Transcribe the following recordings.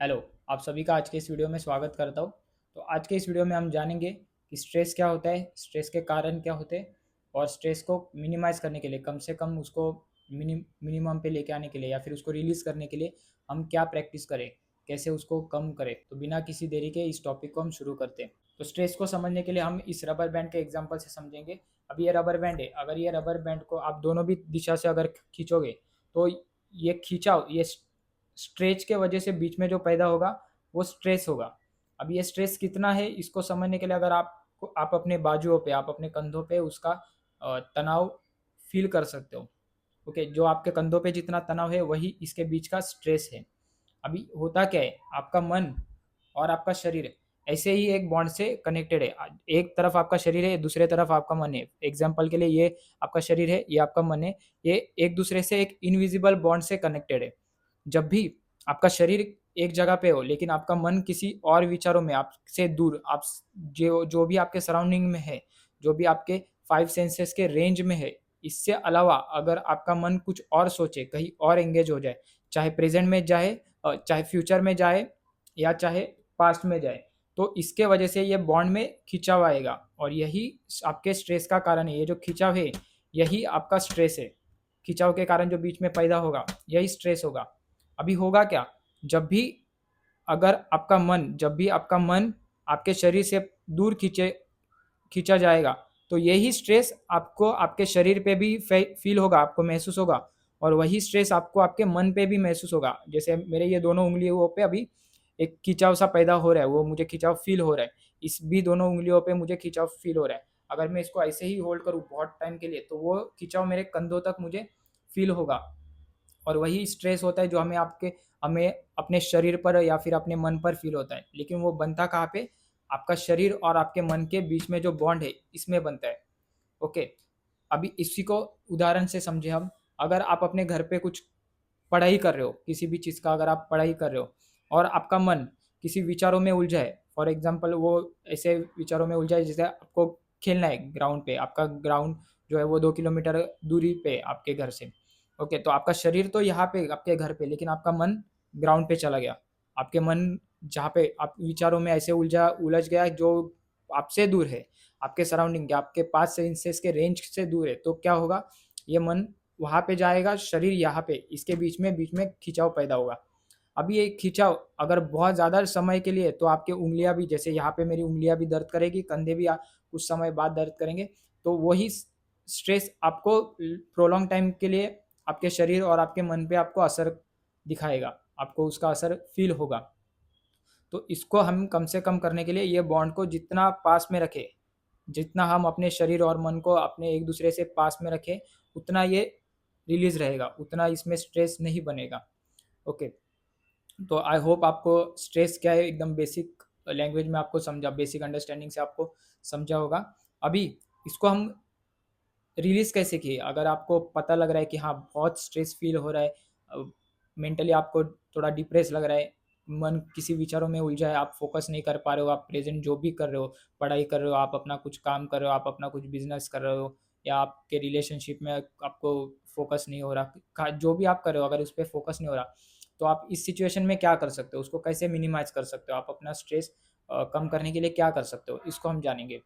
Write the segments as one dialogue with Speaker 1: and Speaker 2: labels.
Speaker 1: Hello, आप सभी का आज के इस वीडियो में स्वागत करता हूँ। तो आज के इस वीडियो में हम जानेंगे कि स्ट्रेस क्या होता है, स्ट्रेस के कारण क्या होते हैं और स्ट्रेस को मिनिमाइज़ करने के लिए कम से कम उसको मिनिमम पे लेके आने के लिए या फिर उसको रिलीज़ करने के लिए हम क्या प्रैक्टिस करें, कैसे उसको कम करें। तो बिना किसी देरी के इस टॉपिक को हम शुरू करते हैं। तो स्ट्रेस को समझने के लिए हम इस रबर बैंड के एग्जांपल से समझेंगे। अब ये रबर बैंड है, अगर ये रबर बैंड को आप दोनों भी दिशा से अगर खींचोगे तो ये खिंचाव ये स्ट्रेच के वजह से बीच में जो पैदा होगा वो स्ट्रेस होगा। अब ये स्ट्रेस कितना है इसको समझने के लिए अगर आप अपने बाजुओं पे आप अपने कंधों पे उसका तनाव फील कर सकते हो। ओके, जो आपके कंधों पे जितना तनाव है वही इसके बीच का स्ट्रेस है। अभी होता क्या है, आपका मन और आपका शरीर ऐसे ही एक बॉन्ड से कनेक्टेड है। एक तरफ आपका शरीर है, दूसरे तरफ आपका मन है। एग्जाम्पल के लिए ये आपका शरीर है, ये आपका मन है। ये एक दूसरे से एक इनविजिबल बॉन्ड से कनेक्टेड है। जब भी आपका शरीर एक जगह पे हो लेकिन आपका मन किसी और विचारों में आपसे दूर, आप जो जो भी आपके सराउंडिंग में है, जो भी आपके फाइव सेंसेस के रेंज में है, इससे अलावा अगर आपका मन कुछ और सोचे, कहीं और एंगेज हो जाए, चाहे प्रेजेंट में जाए, चाहे फ्यूचर में जाए या चाहे पास्ट में जाए, तो इसके वजह से ये बॉन्ड में खिंचाव आएगा और यही आपके स्ट्रेस का कारण है। ये जो खिंचाव है यही आपका स्ट्रेस है। खिंचाव के कारण जो बीच में पैदा होगा यही स्ट्रेस होगा। अभी होगा क्या, जब भी जब भी आपका मन आपके शरीर से दूर खींचा जाएगा तो यही स्ट्रेस आपको आपके शरीर पे भी फील होगा, आपको महसूस होगा। और वही स्ट्रेस आपको आपके मन पे भी महसूस होगा। जैसे मेरे ये दोनों उंगलियों पे अभी एक खिंचाव सा पैदा हो रहा है, वो मुझे खिंचाव फील हो रहा है। इस भी दोनों उंगलियों पे मुझे खिंचाव फील हो रहा है। अगर मैं इसको ऐसे ही होल्ड करूँ बहुत टाइम के लिए तो वो खिंचाव मेरे कंधों तक मुझे फील होगा। और वही स्ट्रेस होता है जो हमें अपने शरीर पर या फिर अपने मन पर फील होता है। लेकिन वो बनता कहाँ पे, आपका शरीर और आपके मन के बीच में जो बॉन्ड है इसमें बनता है। ओके, अभी इसी को उदाहरण से समझे हम। अगर आप अपने घर पे कुछ पढ़ाई कर रहे हो, किसी भी चीज़ का अगर आप पढ़ाई कर रहे हो और आपका मन किसी विचारों में उलझा है, फॉर एग्जांपल वो ऐसे विचारों में उलझा है जैसे आपको खेलना है ग्राउंड पे, आपका ग्राउंड जो है वो 2 किलोमीटर दूरी पे है आपके घर से। ओके, तो आपका शरीर तो यहाँ पे आपके घर पे, लेकिन आपका मन ग्राउंड पे चला गया। आपके मन जहाँ पे आप विचारों में ऐसे उलझ गया जो आपसे दूर है, आपके सराउंडिंग के आपके पास सेंसेस के रेंज से दूर है, तो क्या होगा, ये मन वहाँ पे जाएगा, शरीर यहाँ पे, इसके बीच में खिंचाव पैदा होगा। अभी ये खिंचाव अगर बहुत ज़्यादा समय के लिए तो आपकी उँगलियाँ भी, जैसे यहाँ पे मेरी उँगलियाँ भी दर्द करेगी, कंधे भी कुछ समय बाद दर्द करेंगे। तो वही स्ट्रेस आपको प्रोलॉन्ग टाइम के लिए आपके शरीर और आपके मन पे आपको असर दिखाएगा, आपको उसका असर फील होगा। तो इसको हम कम से कम करने के लिए ये बॉन्ड को जितना पास में रखें, जितना हम अपने शरीर और मन को अपने एक दूसरे से पास में रखें, उतना ये रिलीज रहेगा, उतना इसमें स्ट्रेस नहीं बनेगा। ओके, तो आई होप आपको स्ट्रेस क्या है एकदम बेसिक लैंग्वेज में आपको समझा, बेसिक अंडरस्टैंडिंग से आपको समझा होगा। अभी इसको हम रिलीज़ कैसे किए, अगर आपको पता लग रहा है कि हाँ बहुत स्ट्रेस फील हो रहा है, मेंटली आपको थोड़ा डिप्रेस लग रहा है, मन किसी विचारों में उलझा है, आप फोकस नहीं कर पा रहे हो, आप प्रेजेंट जो भी कर रहे हो, पढ़ाई कर रहे हो, आप अपना कुछ काम कर रहे हो, आप अपना कुछ बिजनेस कर रहे हो, या आपके रिलेशनशिप में आपको फोकस नहीं हो रहा, जो भी आप कर रहे हो अगर उस पर फोकस नहीं हो रहा, तो आप इस सिचुएशन में क्या कर सकते हो, उसको कैसे मिनिमाइज कर सकते हो, आप अपना स्ट्रेस कम करने के लिए क्या कर सकते हो, इसको हम जानेंगे।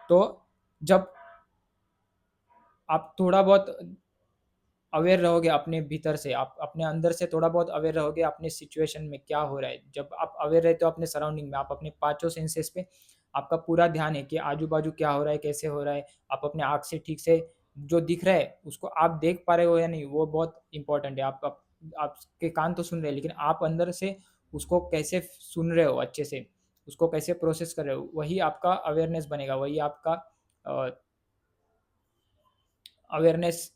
Speaker 1: तो जब आप थोड़ा बहुत अवेयर रहोगे अपने भीतर से, आप अपने अंदर से थोड़ा बहुत अवेयर रहोगे अपने सिचुएशन में क्या हो रहा है, जब आप अवेयर रहते हो अपने सराउंडिंग में, आप अपने पांचों सेंसेस पे आपका पूरा ध्यान है कि आजू बाजू क्या हो रहा है, कैसे हो रहा है, आप अपने आँख से ठीक से जो दिख रहा है उसको आप देख पा रहे हो या नहीं, वो बहुत इंपॉर्टेंट है। आपके कान तो सुन रहे हैं लेकिन आप अंदर से उसको कैसे सुन रहे हो अच्छे से, उसको कैसे प्रोसेस कर रहे हो, वही आपका अवेयरनेस बनेगा, वही आपका अवेयरनेस।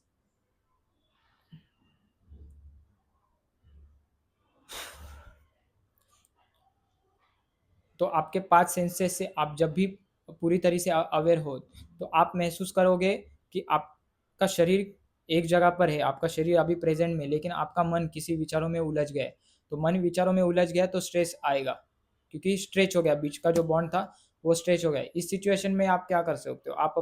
Speaker 1: तो आपके 5 सेंसेस से आप जब भी पूरी तरह से अवेयर हो, तो आप महसूस करोगे कि आपका शरीर एक जगह पर है, आपका शरीर अभी प्रेज़ेंट में, लेकिन आपका मन किसी विचारों में उलझ गया है। तो मन विचारों में उलझ गया तो स्ट्रेस आएगा, क्योंकि स्ट्रेच हो गया, बीच का जो बॉन्ड था वो स्ट्रेच हो गया है। इस सिचुएशन में आप क्या कर सकते हो, आप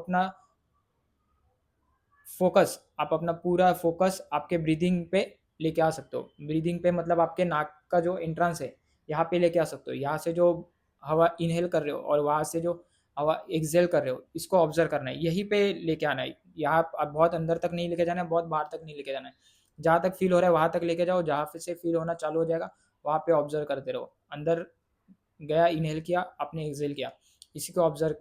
Speaker 1: अपना पूरा फ़ोकस आपके ब्रीथिंग पे लेके आ सकते हो। ब्रीथिंग पे मतलब आपके नाक का जो एंट्रेंस है, यहाँ पे लेके आ सकते हो। यहाँ से जो हवा इनहेल कर रहे हो और वहाँ से जो हवा एक्सहेल कर रहे हो, इसको ऑब्जर्व करना है, यहीं पे लेके आना है। यहाँ अब बहुत अंदर तक नहीं लेके जाना है, बहुत बाहर तक नहीं लेके जाना है। जहाँ तक फील हो रहा है वहाँ तक लेके जाओ, जहाँ से फील होना चालू हो जाएगा वहाँ पे ऑब्जर्व करते रहो। अंदर गया, इनहेल किया, आपने एक्सहेल किया, इसी को ऑब्जर्व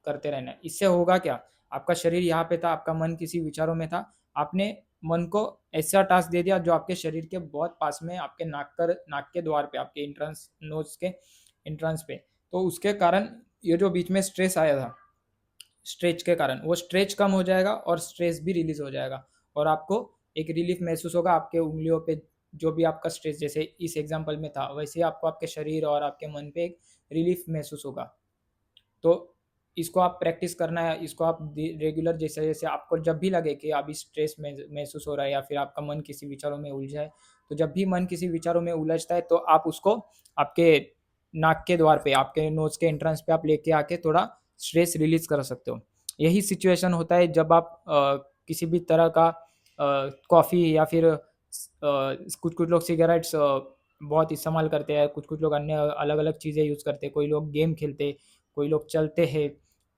Speaker 1: करते रहना है। इससे होगा क्या, आपका शरीर यहाँ पे था, आपका मन किसी विचारों में था, आपने मन को ऐसा टास्क दे दिया जो आपके शरीर के बहुत पास में, आपके नाक के द्वार पे, आपके इंट्रेंस नोज के इंट्रेंस पे। तो उसके कारण ये जो बीच में स्ट्रेस आया था, स्ट्रेच के कारण वो स्ट्रेच कम हो जाएगा और स्ट्रेस भी रिलीज हो जाएगा, और आपको एक रिलीफ महसूस होगा आपके उंगलियों पे। जो भी आपका स्ट्रेस जैसे इस एग्जांपल में था, वैसे ही आपको आपके शरीर और आपके मन पे एक रिलीफ महसूस होगा। तो इसको आप प्रैक्टिस करना है, इसको आप रेगुलर, जैसे जैसे आपको जब भी लगे कि अभी स्ट्रेस में महसूस हो रहा है या फिर आपका मन किसी विचारों में उलझा है, तो जब भी मन किसी विचारों में उलझता है तो आप उसको आपके नाक के द्वार पे, आपके नोज के एंट्रेंस पे आप लेके आके थोड़ा स्ट्रेस रिलीज कर सकते हो। यही सिचुएशन होता है जब आप किसी भी तरह का कॉफ़ी या फिर कुछ कुछ लोग सिगरेट्स बहुत इस्तेमाल करते हैं, कुछ कुछ लोग अन्य अलग अलग चीज़ें यूज़ करते हैं, कोई लोग गेम खेलते, कोई लोग चलते हैं,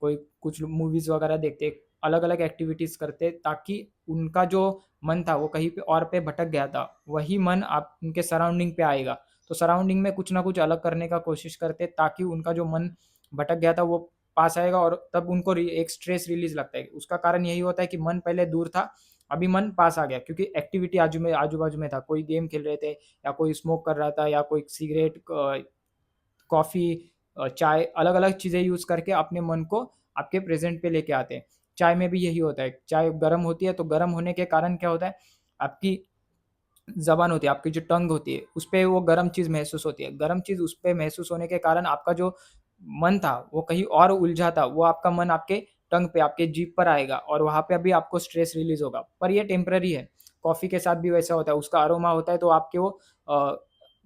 Speaker 1: कोई कुछ मूवीज़ वगैरह देखते, अलग अलग एक्टिविटीज़ करते, ताकि उनका जो मन था वो कहीं पे और पे भटक गया था, वही मन आप उनके सराउंडिंग पे आएगा। तो सराउंडिंग में कुछ ना कुछ अलग करने का कोशिश करते, ताकि उनका जो मन भटक गया था वो पास आएगा, और तब उनको एक स्ट्रेस रिलीज लगता है। उसका कारण यही होता है कि मन पहले दूर था, अभी मन पास आ गया, क्योंकि एक्टिविटी आजू बाजू में था, कोई गेम खेल रहे थे, या कोई स्मोक कर रहा था, या कोई सिगरेट, कॉफ़ी, चाय, अलग अलग चीज़ें यूज़ करके अपने मन को आपके प्रेजेंट पे लेके आते हैं। चाय में भी यही होता है, चाय गर्म होती है तो गर्म होने के कारण क्या होता है, आपकी ज़बान होती है, आपकी जो टंग होती है, उस पे वो गरम चीज़ महसूस होती है। गरम चीज़ उस पे महसूस होने के कारण आपका जो मन था, वो कहीं और उलझा था, वो आपका मन आपके टंग पे, आपके जीभ पर आएगा, और वहाँ पे अभी आपको स्ट्रेस रिलीज़ होगा। पर ये टेम्परेरी है। कॉफ़ी के साथ भी वैसा होता है, उसका अरोमा होता है तो आपके वो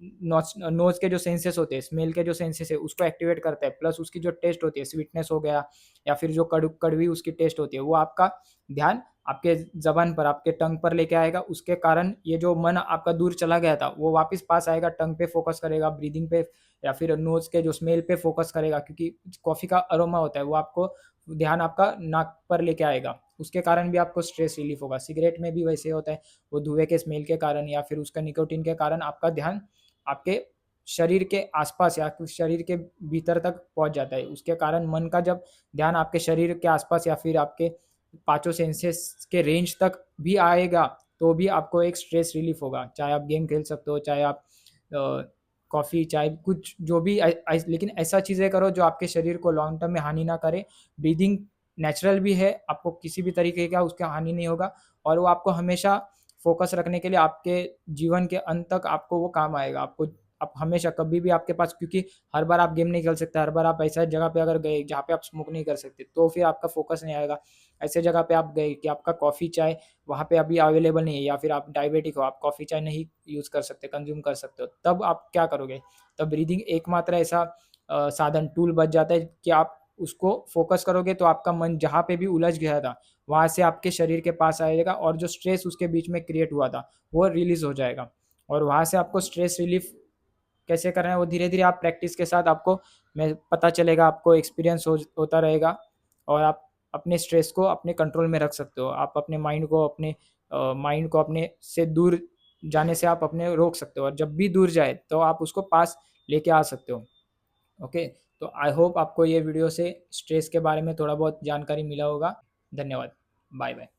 Speaker 1: नोज़ के जो सेंसेस होते हैं, स्मेल के जो सेंसेस है, उसको एक्टिवेट करता है। प्लस उसकी जो टेस्ट होती है, स्वीटनेस हो गया, या फिर जो कड़वी उसकी टेस्ट होती है, वो आपका ध्यान आपके ज़बान पर, आपके टंग पर लेके आएगा। उसके कारण ये जो मन आपका दूर चला गया था, वो वापस पास आएगा, टंग पे फ़ोकस करेगा, ब्रीदिंग पे, या फिर नोज़ के जो स्मेल पे फ़ोकस करेगा, क्योंकि कॉफ़ी का अरोमा होता है, वो आपको ध्यान आपका नाक पर लेके आएगा। उसके कारण भी आपको स्ट्रेस रिलीफ़ होगा। सिगरेट में भी वैसे होता है, वो धुएँ के स्मेल के कारण या फिर उसका निकोटीन के कारण आपका ध्यान आपके शरीर के आस-पास या फिर शरीर के भीतर तक पहुँच जाता है। उसके कारण मन का जब ध्यान आपके शरीर के आस-पास या फिर आपके पाँचों सेंसेस के रेंज तक भी आएगा, तो भी आपको एक स्ट्रेस रिलीफ़ होगा। चाहे आप गेम खेल सकते हो, चाहे आप कॉफ़ी, चाय, कुछ जो भी लेकिन ऐसा चीज़ें करो जो आपके शरीर को लॉन्ग टर्म में हानि ना करे। ब्रीदिंग नेचुरल भी है, आपको किसी भी तरीके का उसका हानि नहीं होगा, और वो आपको हमेशा फ़ोकस रखने के लिए आपके जीवन के अंत तक आपको वो काम आएगा। आपको आप हमेशा कभी भी आपके पास, क्योंकि हर बार आप गेम नहीं खेल सकते, हर बार आप ऐसा जगह पे अगर गए जहाँ पे आप स्मोक नहीं कर सकते, तो फिर आपका फ़ोकस नहीं आएगा। ऐसे जगह पे आप गए कि आपका कॉफ़ी, चाय वहाँ पे अभी अवेलेबल नहीं है, या फिर आप डायबिटिक हो, आप कॉफ़ी, चाय नहीं यूज़ कर सकते, कंज़्यूम कर सकते हो, तब आप क्या करोगे? तब ब्रीदिंग एकमात्र ऐसा साधन, टूल बच जाता है कि आप उसको फ़ोकस करोगे तो आपका मन जहाँ पे भी उलझ गया था, वहाँ से आपके शरीर के पास आएगा, और जो स्ट्रेस उसके बीच में क्रिएट हुआ था, वो रिलीज़ हो जाएगा। और वहाँ से आपको स्ट्रेस रिलीफ़ कैसे करना है, वो धीरे-धीरे आप प्रैक्टिस के साथ आपको में पता चलेगा, आपको एक्सपीरियंस होता रहेगा, और आप अपने स्ट्रेस को अपने कंट्रोल में रख सकते हो। आप अपने माइंड को अपने से दूर जाने से आप अपने रोक सकते हो, और जब भी दूर जाए तो आप उसको पास लेके आ सकते हो। ओके, तो आई होप आपको ये वीडियो से स्ट्रेस के बारे में थोड़ा बहुत जानकारी मिला होगा। धन्यवाद। Bye bye.